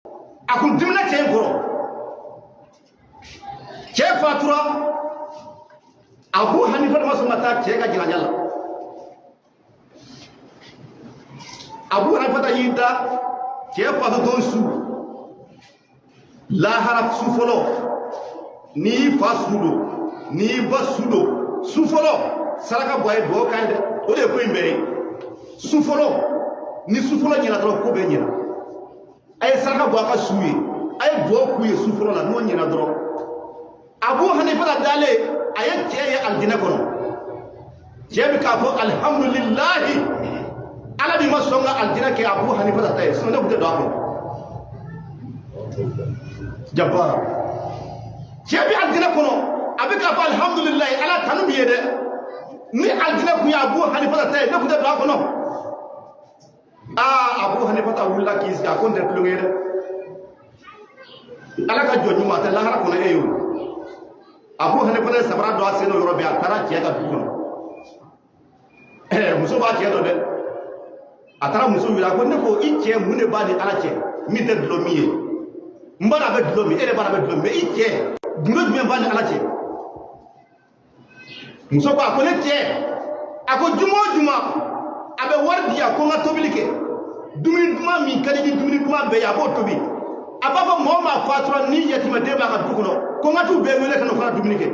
a kun dimina cɛ in kɔrɔ cɛ fatura Abu Hanifa ma sɔn ka taa cɛ ka janaja la Abu Hanifa y'i da cɛ fatu don su lahara su fɔlɔ ni y'i fa su don ni y'i ba su don su fɔlɔ saraka bɔ a ye dugawu kan ye dɛ o de ye ko in bɛɛ ye su fɔlɔ ni su fɔlɔ ɲɛna dɔrɔn ko bɛɛ ɲɛna a ye saraka bɔ a ka su ye a ye dugawu k'u ye su fɔlɔ la n'o ɲɛna dɔrɔn Abu Hanifa dalen a ye cɛ ye alijinɛ kɔnɔ cɛ bi k'a fɔ alhamdulilahi ala bi ma sɔn ka alijinɛ kɛ Abu Hanifa ta ye sinon ne tun tɛ don a kɔnɔ jabara cɛ bi alijinɛ kɔnɔ a bi k'a fɔ alhamdulilahi ala tanu bi ye dɛ ni alijinɛ kun ye Abu Hanifa ta ye ne tun tɛ don a kɔnɔ Abu Hanifa wulila k'i sigi a ko n tɛ tulonkɛ ye dɛ ala ka jɔ ɲuman a tɛ lahara kɔnɔ e ye o Abu Hanifa ye sabara dɔ a sen yɔrɔ bɛɛ a taara cɛ ka du kɔnɔ muso b'a cɛ dɔn dɛ a taara muso wili a ko ne ko i cɛ mun de b'a ni ala cɛ min tɛ dulɔ min ye n b'a dɔn a bɛ dulɔ min e yɛrɛ b'a dɔn a bɛ dulɔ min mais i cɛ gundo jumɛn b'a ni ala cɛ muso ko a ko ne cɛ a ko juma o juma a bɛ wari di yan ko n ka tobili kɛ dumuni duman min ka di ni dumuni duman bɛɛ ye a b'o tobi a b'a fɔ mɔgɔ ma fatura ni yatimɛden b'a ka du kɔnɔ ko n ka t'u bɛɛ wele ka na u ka dumuni kɛ